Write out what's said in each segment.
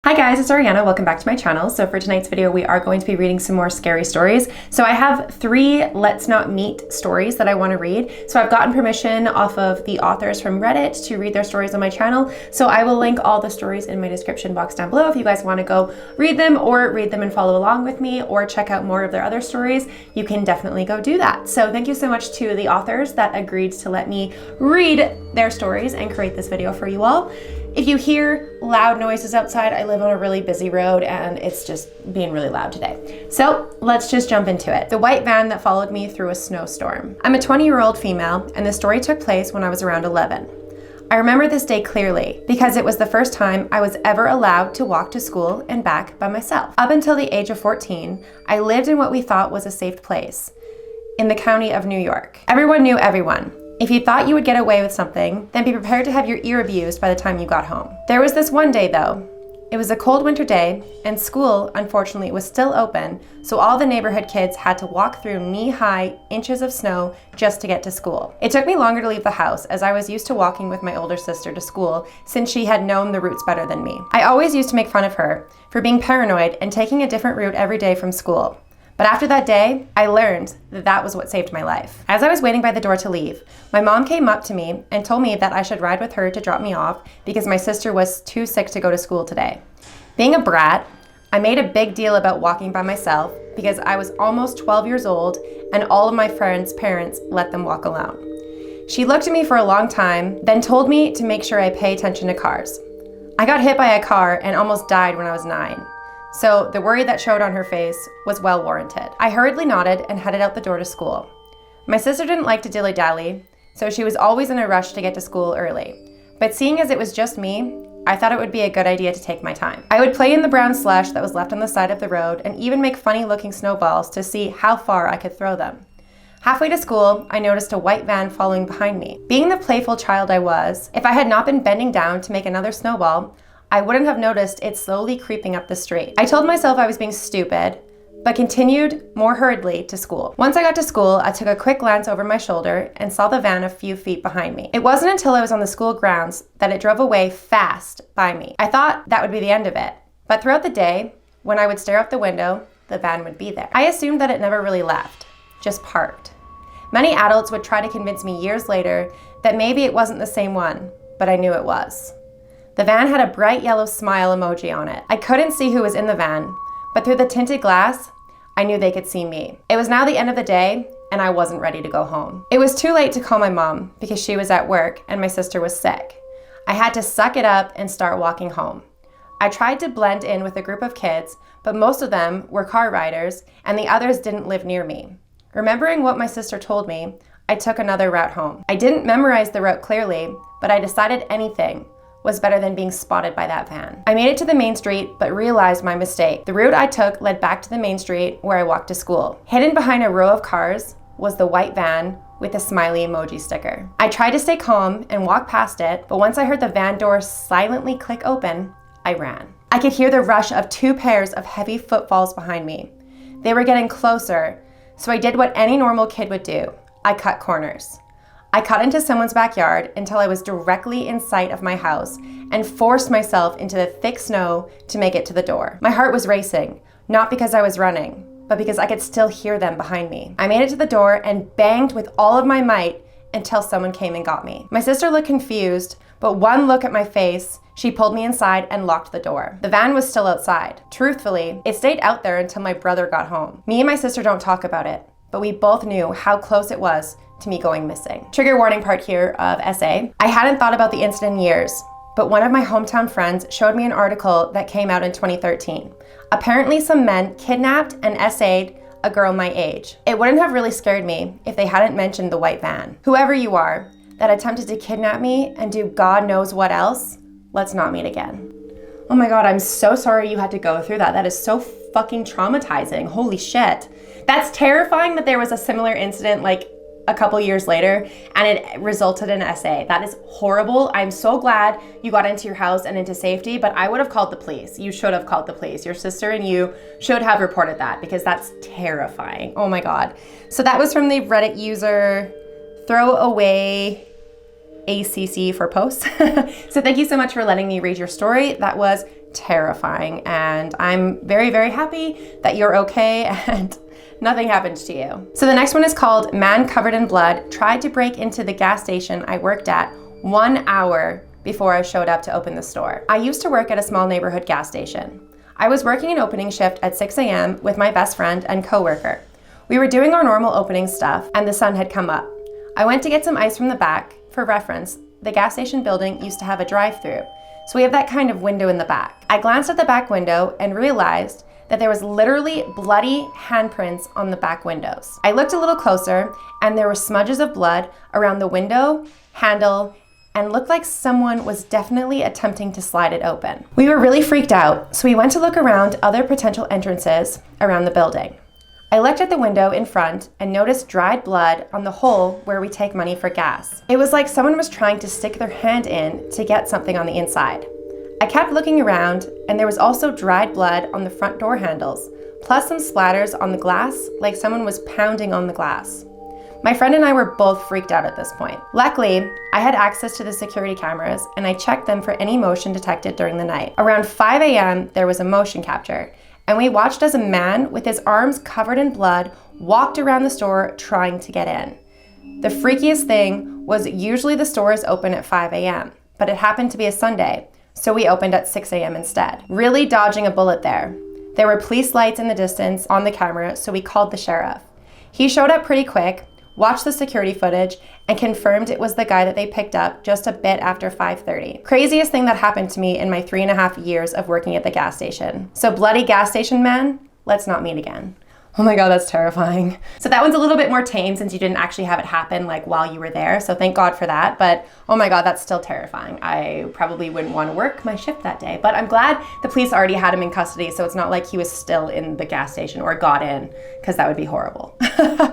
Hi guys, it's Ariana. Welcome back to my channel. So for tonight's video, we are going to be reading some more scary stories. So I have 3 Let's Not Meet stories that I want to read. So I've gotten permission off of the authors from Reddit to read their stories on my channel. So I will link all the stories in my description box down below if you guys want to go read them and follow along with me or check out more of their other stories. You can definitely go do that. So thank you so much to the authors that agreed to let me read their stories and create this video for you all. If you hear loud noises outside, I live on a really busy road and it's just being really loud today. So let's just jump into it. The white van that followed me through a snowstorm. I'm a 20-year-old female and the story took place when I was around 11. I remember this day clearly because it was the first time I was ever allowed to walk to school and back by myself. Up until the age of 14, I lived in what we thought was a safe place in the county of New York. Everyone knew everyone. If you thought you would get away with something, then be prepared to have your ear abused by the time you got home. There was this one day though. It was a cold winter day, and school, unfortunately, was still open, so all the neighborhood kids had to walk through knee-high inches of snow just to get to school. It took me longer to leave the house, as I was used to walking with my older sister to school, since she had known the routes better than me. I always used to make fun of her for being paranoid and taking a different route every day from school. But after that day, I learned that that was what saved my life. As I was waiting by the door to leave, my mom came up to me and told me that I should ride with her to drop me off because my sister was too sick to go to school today. Being a brat, I made a big deal about walking by myself because I was almost 12 years old and all of my friends' parents let them walk alone. She looked at me for a long time, then told me to make sure I pay attention to cars. I got hit by a car and almost died when I was 9. So the worry that showed on her face was well warranted. I hurriedly nodded and headed out the door to school. My sister didn't like to dilly-dally, so she was always in a rush to get to school early. But seeing as it was just me, I thought it would be a good idea to take my time. I would play in the brown slush that was left on the side of the road and even make funny-looking snowballs to see how far I could throw them. Halfway to school, I noticed a white van following behind me. Being the playful child I was, if I had not been bending down to make another snowball, I wouldn't have noticed it slowly creeping up the street. I told myself I was being stupid, but continued more hurriedly to school. Once I got to school, I took a quick glance over my shoulder and saw the van a few feet behind me. It wasn't until I was on the school grounds that it drove away fast by me. I thought that would be the end of it, but throughout the day, when I would stare out the window, the van would be there. I assumed that it never really left, just parked. Many adults would try to convince me years later that maybe it wasn't the same one, but I knew it was. The van had a bright yellow smile emoji on it. I couldn't see who was in the van, but through the tinted glass, I knew they could see me. It was now the end of the day, and I wasn't ready to go home. It was too late to call my mom because she was at work and my sister was sick. I had to suck it up and start walking home. I tried to blend in with a group of kids, but most of them were car riders and the others didn't live near me. Remembering what my sister told me, I took another route home. I didn't memorize the route clearly, but I decided anything was better than being spotted by that van. I made it to the main street, but realized my mistake. The route I took led back to the main street where I walked to school. Hidden behind a row of cars was the white van with a smiley emoji sticker. I tried to stay calm and walk past it, but once I heard the van door silently click open, I ran. I could hear the rush of 2 pairs of heavy footfalls behind me. They were getting closer, so I did what any normal kid would do. I cut corners. I cut into someone's backyard until I was directly in sight of my house and forced myself into the thick snow to make it to the door. My heart was racing, not because I was running, but because I could still hear them behind me. I made it to the door and banged with all of my might until someone came and got me. My sister looked confused, but one look at my face, she pulled me inside and locked the door. The van was still outside. Truthfully, it stayed out there until my brother got home. Me and my sister don't talk about it, but we both knew how close it was to me going missing. Trigger warning part here of essay. I hadn't thought about the incident in years, but one of my hometown friends showed me an article that came out in 2013. Apparently some men kidnapped and essayed a girl my age. It wouldn't have really scared me if they hadn't mentioned the white van. Whoever you are that attempted to kidnap me and do God knows what else, let's not meet again. Oh my God, I'm so sorry you had to go through that. That is so fucking traumatizing. Holy shit. That's terrifying that there was a similar incident like a couple years later and it resulted in an essay. That is horrible. I'm so glad you got into your house and into safety, but I would have called the police. You should have called the police. Your sister and you should have reported that because that's terrifying. Oh my God. So that was from the Reddit user Throw Away ACC for posts. So thank you so much for letting me read your story. That was terrifying, and I'm very, very happy that you're okay and nothing happened to you. So the next one is called Man Covered in Blood Tried to Break into the Gas Station I Worked at 1 hour before I showed up to open the store. I used to work at a small neighborhood gas station. I was working an opening shift at 6 a.m. with my best friend and coworker. We were doing our normal opening stuff and the sun had come up. I went to get some ice from the back. For reference, the gas station building used to have a drive-through, so we have that kind of window in the back. I glanced at the back window and realized that there was literally bloody handprints on the back windows. I looked a little closer and there were smudges of blood around the window, handle, and looked like someone was definitely attempting to slide it open. We were really freaked out, so we went to look around other potential entrances around the building. I looked at the window in front and noticed dried blood on the hole where we take money for gas. It was like someone was trying to stick their hand in to get something on the inside. I kept looking around and there was also dried blood on the front door handles, plus some splatters on the glass like someone was pounding on the glass. My friend and I were both freaked out at this point. Luckily, I had access to the security cameras and I checked them for any motion detected during the night. Around 5 a.m., there was a motion capture, and we watched as a man with his arms covered in blood walked around the store trying to get in. The freakiest thing was usually the store is open at 5 a.m., but it happened to be a Sunday, so we opened at 6 a.m. instead. Really dodging a bullet there. There were police lights in the distance on the camera, so we called the sheriff. He showed up pretty quick, watched the security footage, and confirmed it was the guy that they picked up just a bit after 5:30. Craziest thing that happened to me in my 3.5 years of working at the gas station. So bloody gas station man, let's not meet again. Oh my God, that's terrifying. So that one's a little bit more tame since you didn't actually have it happen like while you were there. So thank God for that. But oh my God, that's still terrifying. I probably wouldn't want to work my shift that day, but I'm glad the police already had him in custody. So it's not like he was still in the gas station or got in, because that would be horrible.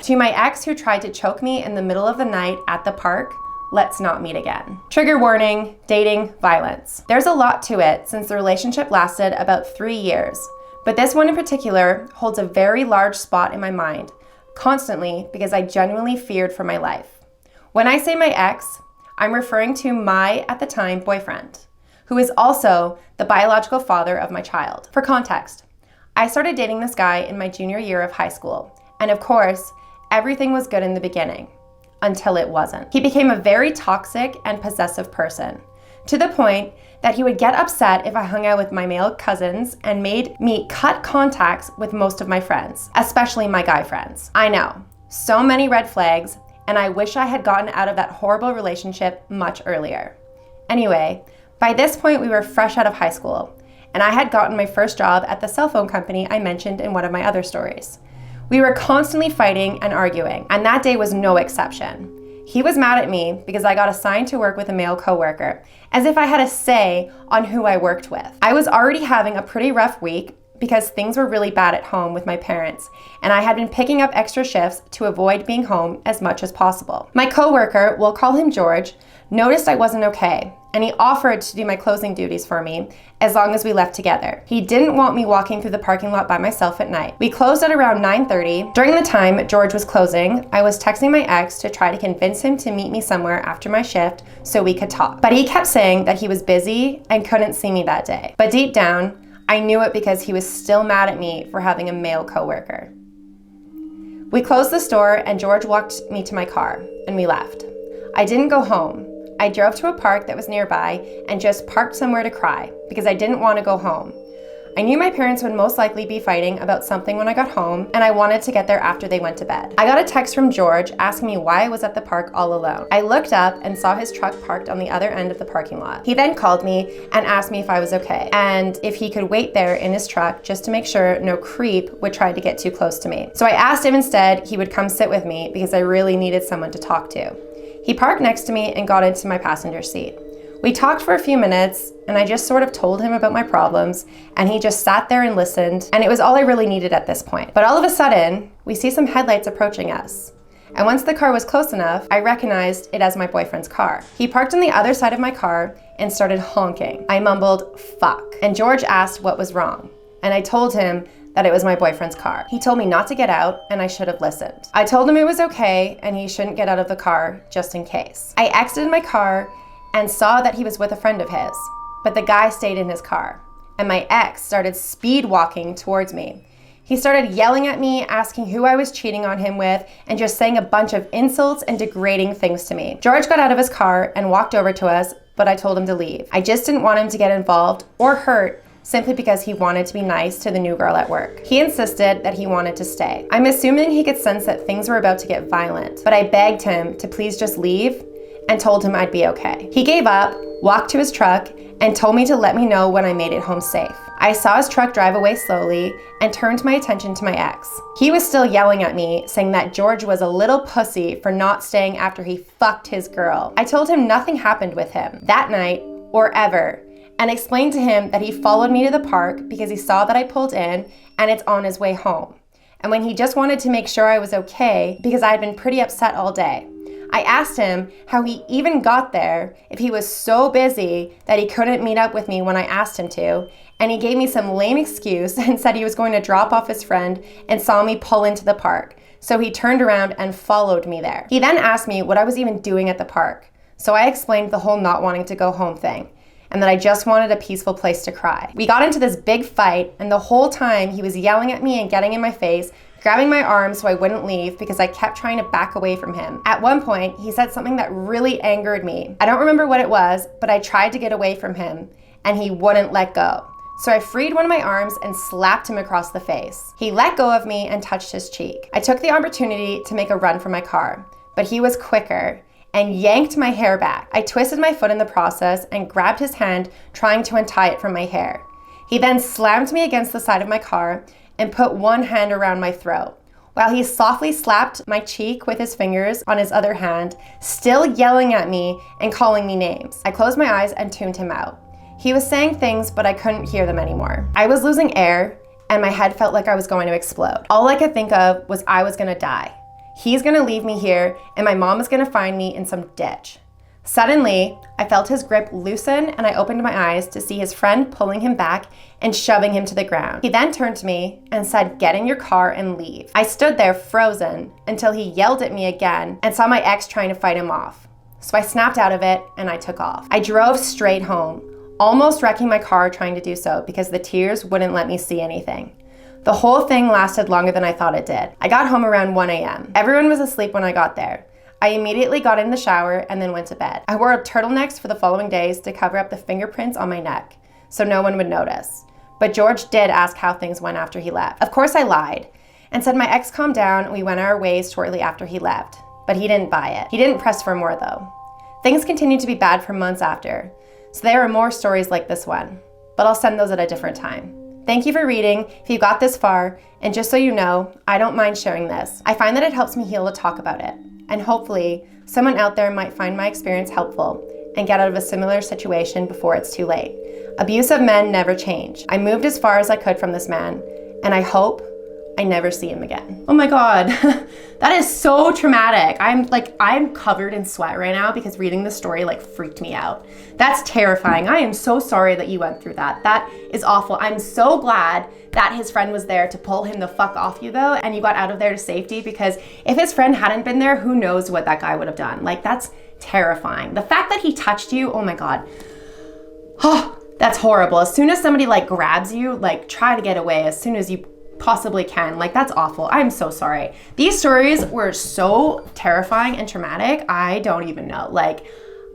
To my ex who tried to choke me in the middle of the night at the park, let's not meet again. Trigger warning, dating, violence. There's a lot to it since the relationship lasted about 3 years. But this one in particular holds a very large spot in my mind, constantly, because I genuinely feared for my life. When I say my ex, I'm referring to my, at the time, boyfriend, who is also the biological father of my child. For context, I started dating this guy in my junior year of high school, and of course, everything was good in the beginning, until it wasn't. He became a very toxic and possessive person, to the point that he would get upset if I hung out with my male cousins and made me cut contacts with most of my friends, especially my guy friends. I know, so many red flags, and I wish I had gotten out of that horrible relationship much earlier. Anyway, by this point we were fresh out of high school, and I had gotten my first job at the cell phone company I mentioned in one of my other stories. We were constantly fighting and arguing, and that day was no exception. He was mad at me because I got assigned to work with a male coworker, as if I had a say on who I worked with. I was already having a pretty rough week because things were really bad at home with my parents, and I had been picking up extra shifts to avoid being home as much as possible. My coworker, we'll call him George, noticed I wasn't okay, and he offered to do my closing duties for me as long as we left together. He didn't want me walking through the parking lot by myself at night. We closed at around 9:30. During the time George was closing, I was texting my ex to try to convince him to meet me somewhere after my shift so we could talk. But he kept saying that he was busy and couldn't see me that day. But deep down, I knew it because he was still mad at me for having a male coworker. We closed the store and George walked me to my car and we left. I didn't go home. I drove to a park that was nearby and just parked somewhere to cry because I didn't want to go home. I knew my parents would most likely be fighting about something when I got home, and I wanted to get there after they went to bed. I got a text from George asking me why I was at the park all alone. I looked up and saw his truck parked on the other end of the parking lot. He then called me and asked me if I was okay, and if he could wait there in his truck just to make sure no creep would try to get too close to me. So I asked him instead he would come sit with me because I really needed someone to talk to. He parked next to me and got into my passenger seat. We talked for a few minutes and I just sort of told him about my problems, and he just sat there and listened, and it was all I really needed at this point. But all of a sudden, we see some headlights approaching us. And once the car was close enough, I recognized it as my boyfriend's car. He parked on the other side of my car and started honking. I mumbled, "fuck." And George asked what was wrong. And I told him that it was my boyfriend's car. He told me not to get out and I should have listened. I told him it was okay and he shouldn't get out of the car just in case. I exited my car and saw that he was with a friend of his, but the guy stayed in his car and my ex started speed walking towards me. He started yelling at me, asking who I was cheating on him with, and just saying a bunch of insults and degrading things to me. George got out of his car and walked over to us, but I told him to leave. I just didn't want him to get involved or hurt simply because he wanted to be nice to the new girl at work. He insisted that he wanted to stay. I'm assuming he could sense that things were about to get violent, but I begged him to please just leave and told him I'd be okay. He gave up, walked to his truck, and told me to let me know when I made it home safe. I saw his truck drive away slowly and turned my attention to my ex. He was still yelling at me, saying that George was a little pussy for not staying after he fucked his girl. I told him nothing happened with him that night or ever, and explained to him that he followed me to the park because he saw that I pulled in and it's on his way home. And when he just wanted to make sure I was okay because I had been pretty upset all day. I asked him how he even got there if he was so busy that he couldn't meet up with me when I asked him to, and he gave me some lame excuse and said he was going to drop off his friend and saw me pull into the park. So he turned around and followed me there. He then asked me what I was even doing at the park. So I explained the whole not wanting to go home thing, and that I just wanted a peaceful place to cry. We got into this big fight, and the whole time he was yelling at me and getting in my face, grabbing my arm so I wouldn't leave because I kept trying to back away from him. At one point, he said something that really angered me. I don't remember what it was, but I tried to get away from him, and he wouldn't let go. So I freed one of my arms and slapped him across the face. He let go of me and touched his cheek. I took the opportunity to make a run for my car, but he was quicker and yanked my hair back. I twisted my foot in the process and grabbed his hand, trying to untie it from my hair. He then slammed me against the side of my car and put one hand around my throat, while he softly slapped my cheek with his fingers on his other hand, still yelling at me and calling me names. I closed my eyes and tuned him out. He was saying things, but I couldn't hear them anymore. I was losing air, and my head felt like I was going to explode. All I could think of was I was gonna die. He's gonna leave me here, and my mom is gonna find me in some ditch. Suddenly, I felt his grip loosen, and I opened my eyes to see his friend pulling him back and shoving him to the ground. He then turned to me and said, "Get in your car and leave." I stood there frozen until he yelled at me again and saw my ex trying to fight him off. So I snapped out of it and I took off. I drove straight home, almost wrecking my car trying to do so because the tears wouldn't let me see anything. The whole thing lasted longer than I thought it did. I got home around 1 a.m. Everyone was asleep when I got there. I immediately got in the shower and then went to bed. I wore turtlenecks for the following days to cover up the fingerprints on my neck, so no one would notice. But George did ask how things went after he left. Of course I lied and said my ex calmed down and we went our ways shortly after he left, but he didn't buy it. He didn't press for more though. Things continued to be bad for months after, so there are more stories like this one, but I'll send those at a different time. Thank you for reading if you got this far, and just so you know, I don't mind sharing this. I find that it helps me heal to talk about it, and hopefully someone out there might find my experience helpful and get out of a similar situation before it's too late. Abusive men never change. I moved as far as I could from this man, and I hope I never see him again. Oh my God, that is so traumatic. I'm covered in sweat right now because reading the story freaked me out. That's terrifying. I am so sorry that you went through that. That is awful. I'm so glad that his friend was there to pull him the fuck off you though, and you got out of there to safety, because if his friend hadn't been there, who knows what that guy would have done. That's terrifying. The fact that he touched you, oh my God. Oh, that's horrible. As soon as somebody grabs you, try to get away as soon as you possibly can. That's awful. I'm so sorry. These stories were so terrifying and traumatic. I don't even know.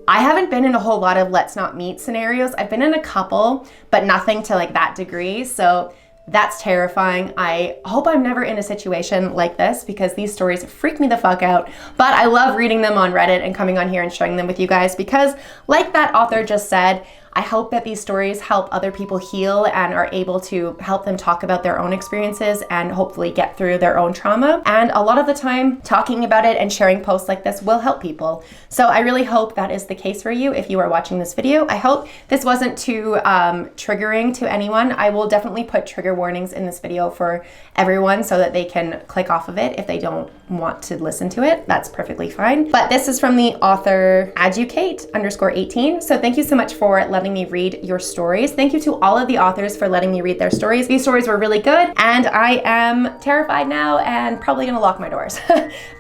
I haven't been in a whole lot of let's not meet scenarios. I've been in a couple, but nothing to that degree. So that's terrifying. I hope I'm never in a situation like this because these stories freak me the fuck out. But I love reading them on Reddit and coming on here and sharing them with you guys because, like that author just said, I hope that these stories help other people heal and are able to help them talk about their own experiences and hopefully get through their own trauma. And a lot of the time, talking about it and sharing posts like this will help people. So I really hope that is the case for you if you are watching this video. I hope this wasn't too triggering to anyone. I will definitely put trigger warnings in this video for everyone so that they can click off of it if they don't want to listen to it. That's perfectly fine. But this is from the author Educate_18. So thank you so much for letting letting me read your stories. Thank you to all of the authors for letting me read their stories. These stories were really good, and I am terrified now and probably gonna lock my doors.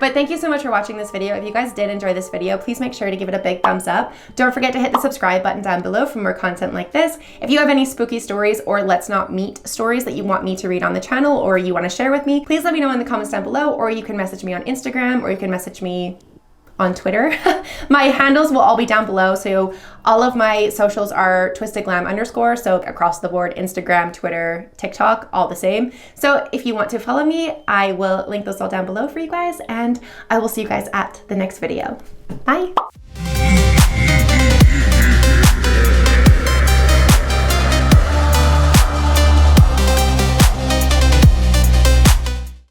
But thank you so much for watching this video. If you guys did enjoy this video, please make sure to give it a big thumbs up. Don't forget to hit the subscribe button down below for more content like this. If you have any spooky stories or let's not meet stories that you want me to read on the channel or you want to share with me, please let me know in the comments down below, or you can message me on Instagram, or you can message me on Twitter. My handles will all be down below, so all of my socials are twistedglam_, so across the board, Instagram, Twitter, TikTok, all the same. So if you want to follow me, I will link those all down below for you guys, and I will see you guys at the next video. Bye.